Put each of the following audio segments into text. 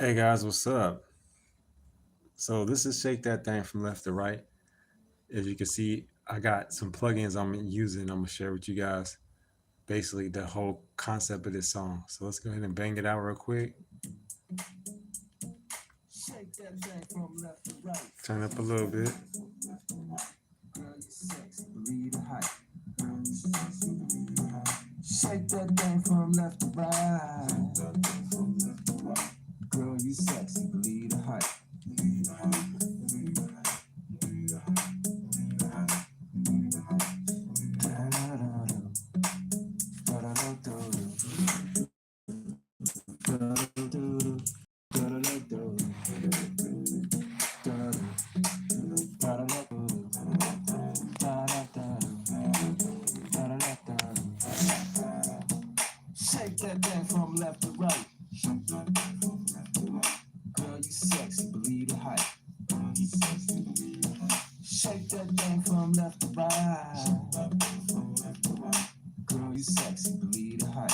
Hey guys, what's up? So this is Shake That Thing from left to right. As you can see, I got some plugins I'm using. I'm gonna share with you guys basically the whole concept of this song. So let's go ahead and bang it out real quick. Shake that thing from left to right. Turn up a little bit. Girl, you sexy, believe the hype. Shake that thing from left to right. Girl, you sexy, believe the hype. Shake that thing from left to right. Girl, you sexy, believe the hype. Shake that thing from left to right. Girl, you sexy, believe the hype.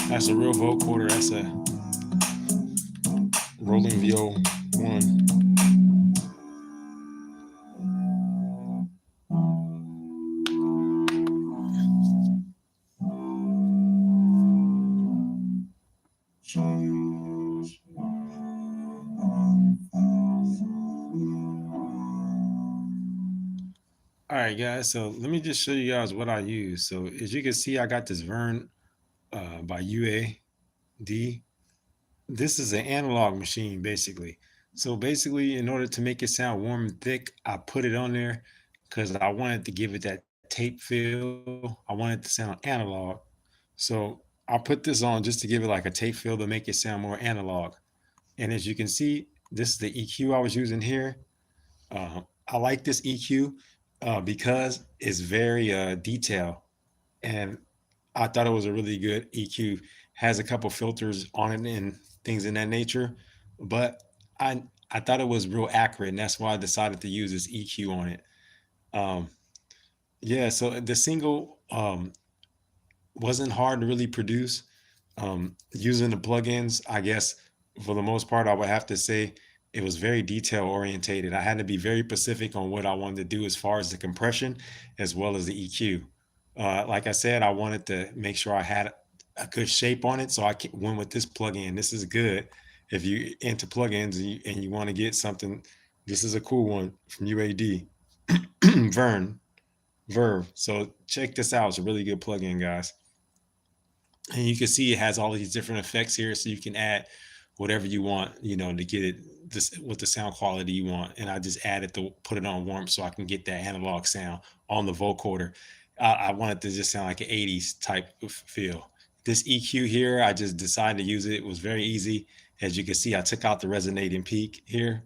That's a real vocoder. That's a rolling VO1. All right, guys. So let me just show you guys what I use. So as you can see, I got this Vern by UAD. This is an analog machine, basically. So basically, in order to make it sound warm and thick, I put it on there because I wanted to give it that tape feel. I wanted it to sound analog. So I put this on just to give it like a tape feel to make it sound more analog. And as you can see, this is the EQ I was using here. I like this EQ because it's very detailed, and I thought it was a really good EQ. Has a couple filters on it and things in that nature, but I thought it was real accurate, and that's why I decided to use this EQ on it. Um, yeah, so the single wasn't hard to really produce. Using the plugins, I guess for the most part, I would have to say it was very detail orientated. I had to be very specific on what I wanted to do as far as the compression as well as the EQ. Like I said, I wanted to make sure I had a good shape on it, so I went with this plugin. This is good if you into plugins and you want to get something. This is a cool one from UAD, Vern, Verve. So check this out. It's a really good plugin, guys. And you can see it has all these different effects here, so you can add whatever you want, to get it this with the sound quality you want. And I just added to put it on warm so I can get that analog sound on the vocoder. I want it to just sound like an 80s type of feel. This EQ here, I just decided to use it. It was very easy. As you can see, I took out the resonating peak here,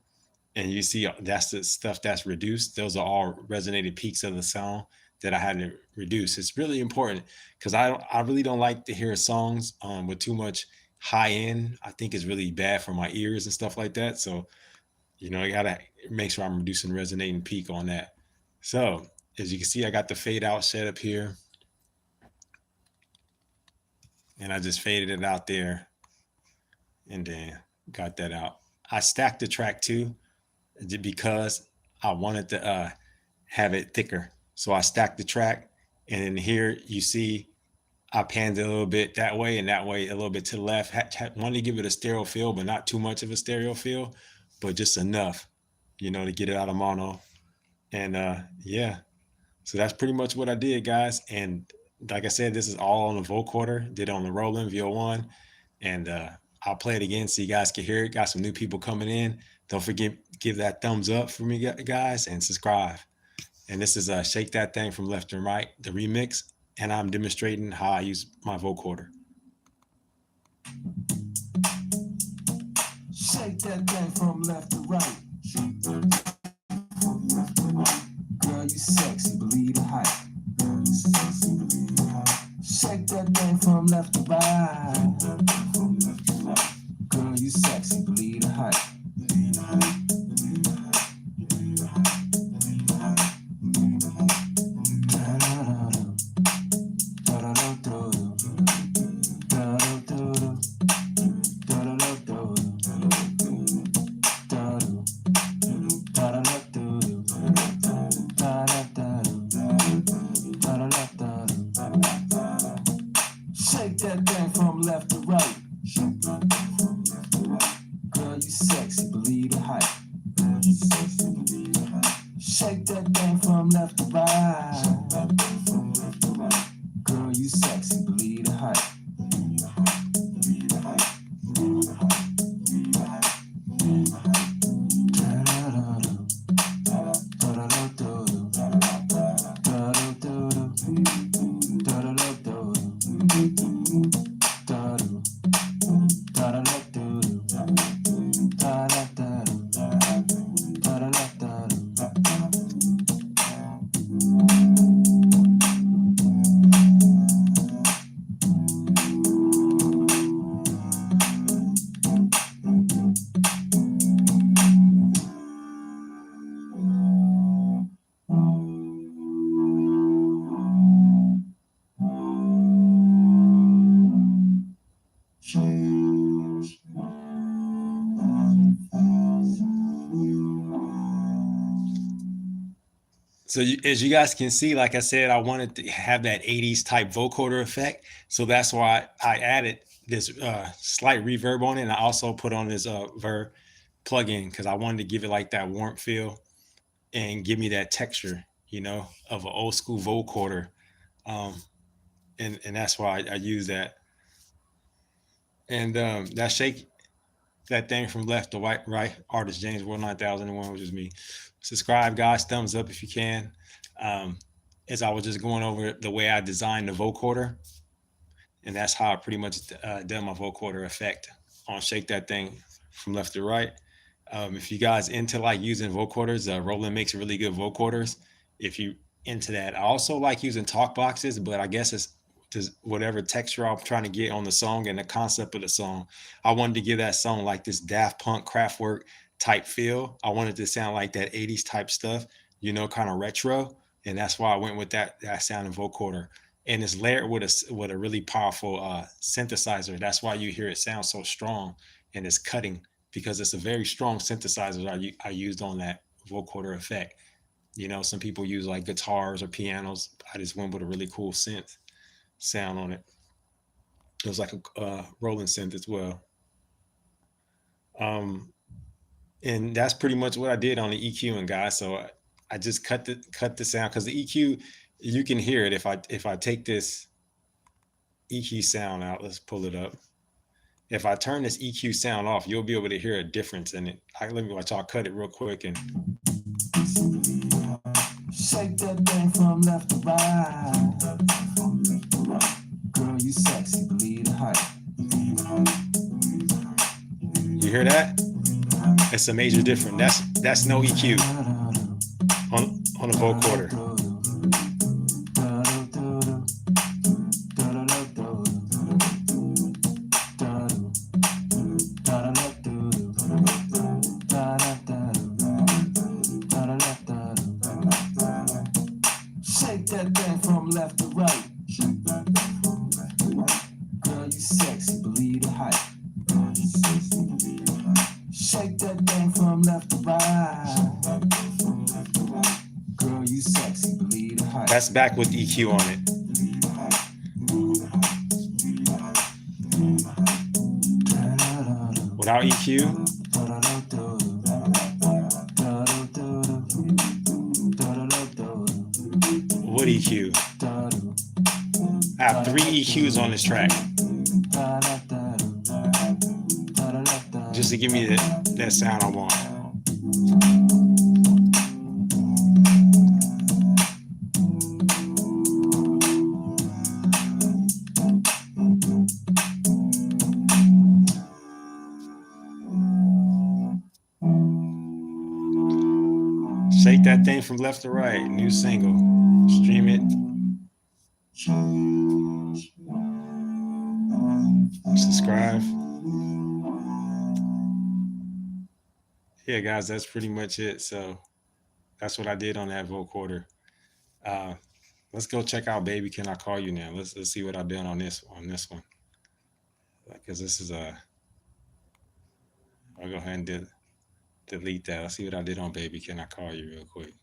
and you see that's the stuff that's reduced. Those are all resonated peaks of the sound that I had to reduce. It's really important because I really don't like to hear songs with too much high end. I think it's really bad for my ears and stuff like that. So I gotta make sure I'm reducing resonating peak on that. So as you can see, I got the fade out set up here, and I just faded it out there, and then got that out. I stacked the track too because I wanted to have it thicker. So I stacked the track, and in here you see I panned it a little bit that way and that way, a little bit to the left. Wanted to give it a stereo feel, but not too much of a stereo feel, but just enough, to get it out of mono. And yeah, so that's pretty much what I did, guys. And like I said, this is all on the vocoder. Did it on the Roland VO1, and I'll play it again so you guys can hear it. Got some new people coming in. Don't forget, give that thumbs up for me, guys, and subscribe. And this is Shake That Thing from Left and Right, the remix. And I'm demonstrating how I use my vocoder. Shake Shake that thing from left to right. Girl, you sexy, believe the hype. Shake that thing from left to right. Girl, you sexy, believe the hype. Shake that thing from left to right. Girl, you sexy, believe the hype. Shake that thing from left to right. Girl, you sexy, believe the hype. So as you guys can see, like I said, I wanted to have that 80s type vocoder effect. So that's why I added this slight reverb on it. And I also put on this Verb plugin because I wanted to give it like that warmth feel and give me that texture, of an old school vocoder. And that's why I use that. And that shake that thing from left to right, artist JamesWorld9001, which is me. Subscribe, guys. Thumbs up if you can. As I was just going over the way I designed the vocoder, and that's how I pretty much done my vocoder effect on Shake That Thing from left to right. If you guys into like using vocoders, Roland makes really good vocoders. If you into that, I also like using talk boxes, but I guess it's just whatever texture I'm trying to get on the song and the concept of the song. I wanted to give that song like this Daft Punk Kraftwerk type feel. I wanted to sound like that 80s type stuff, kind of retro. And that's why I went with that sounding vocoder. And it's layered with a really powerful synthesizer. That's why you hear it sound so strong and it's cutting, because it's a very strong synthesizer I used on that vocoder effect. Some people use like guitars or pianos. I just went with a really cool synth sound on it. It was like a Roland synth as well. And that's pretty much what I did on the EQing, guys. So I just cut the sound, because the EQ, you can hear it if I take this EQ sound out. Let's pull it up. If I turn this EQ sound off, you'll be able to hear a difference in it. Let me watch. I'll cut it real quick and shake that thing from left to right. Girl, you sexy, believe the hype. You hear that? It's a major difference. That's no EQ on a vocoder. Shake that thing from left to right. Girl, you sexy, believe the hype. Shake that thing from left to right. Girl, you sexy, believe the hype. That's back with EQ on it. Without EQ. What EQ? I have 3 EQs on this track, just to give me that sound I want. Shake that thing from left to right. New single. Stream it. Subscribe. Yeah, guys, that's pretty much it. So that's what I did on that vocoder. Uh, let's go check out "Baby Can I Call You" now. Let's see what I did on this one. Because this is a. I'll go ahead and delete that. Let's see what I did on "Baby Can I Call You" real quick.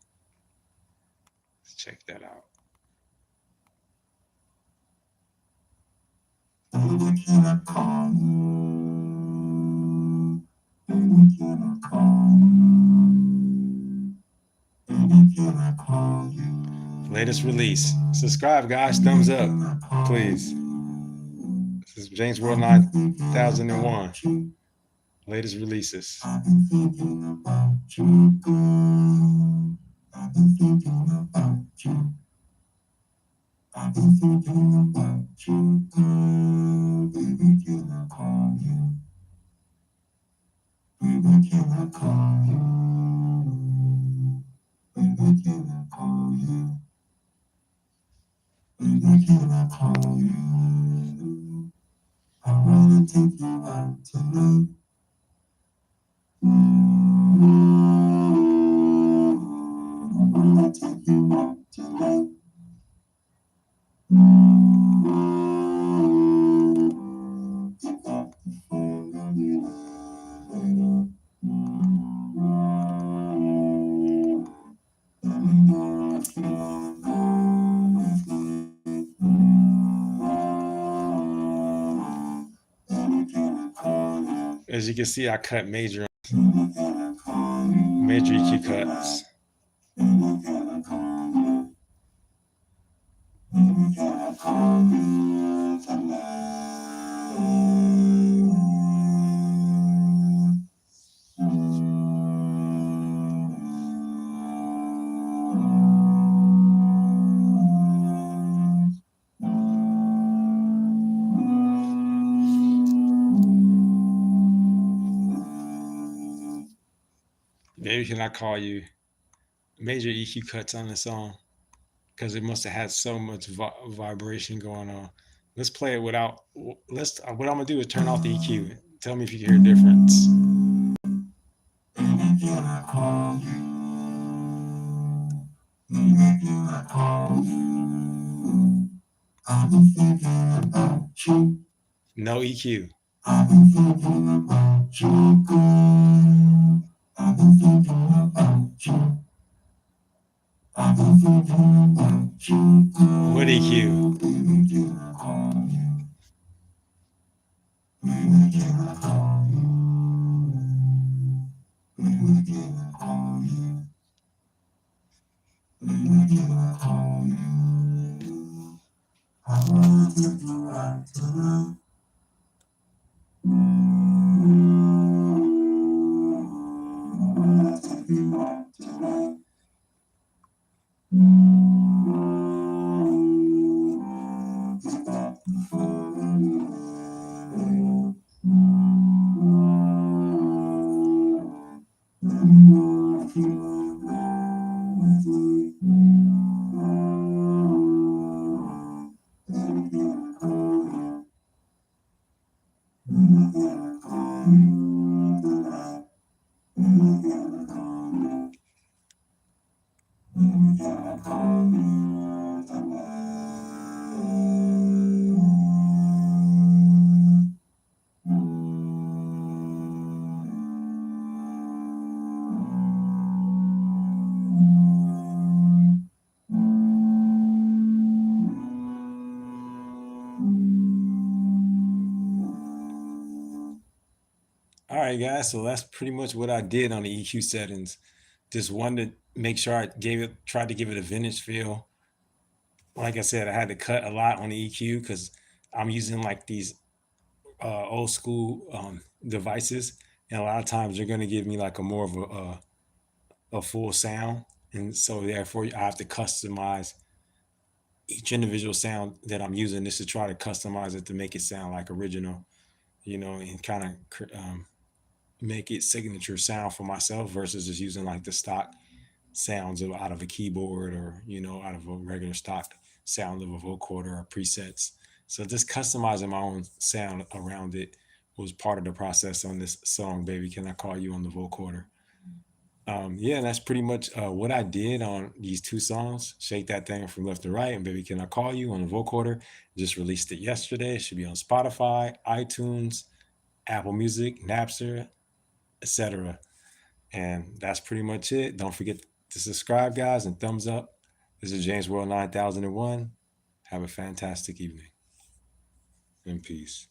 Let's check that out. Baby, can I call you? Baby, can I call you? Baby, can I call you? Latest release. Subscribe, guys. Thumbs up, please. This is James World 9001. Latest releases. I've been thinking about you, girl. I've been thinking about you. I've been thinking about you, girl. Baby, can I call you? Baby, can I call you? Baby, can I call you? Baby, can I call you? I wanna take you out tonight. I wanna take you out tonight. Pick up the phone, I'll be later. Let me know if you wanna go with me. Baby, can I call you? As you can see, I cut major Baby, can I call you? EQ cuts. Baby, can I call you? Baby, can I call you Maybe can I call you major EQ cuts on the song because it must have had so much vibration going on. Let's play it without. Let's. What I'm gonna do is turn off the EQ. Tell me if you can hear a difference. Baby, can I call you? Baby, can I call you? I've been thinking about you. No EQ. I've been thinking about you, girl. I've been thinking about you. I've been thinking about you, girl. What EQ? Baby, can I call you? Baby, can I call you? Baby, can I call you? Baby, can I call you? I wanna take you out tonight. I wanna take you out tonight. Pick up the phone, let me know if you wanna go with me. Baby, can I call you? Baby, can I call you tonight? Baby, can I call you? Baby, can I call you All right, guys. So that's pretty much what I did on the EQ settings. Just wanted to make sure I tried to give it a vintage feel. Like I said, I had to cut a lot on the EQ because I'm using like these old school devices, and a lot of times they're going to give me like a more of a full sound, and so therefore I have to customize each individual sound that I'm using. This to try to customize it to make it sound like original, and kind of make it signature sound for myself versus just using like the stock sounds out of a keyboard, or out of a regular stock sound of a vocoder or presets. So just customizing my own sound around it was part of the process on this song, "Baby Can I Call You" on the vocoder. Yeah, that's pretty much what I did on these two songs, "Shake That Thing from Left to Right" and "Baby Can I Call You" on the vocoder. Just released it yesterday. It should be on Spotify, iTunes, Apple Music, Napster, etc. And that's pretty much it. Don't forget to subscribe, guys, and thumbs up. This is James World 9001. Have a fantastic evening, and peace.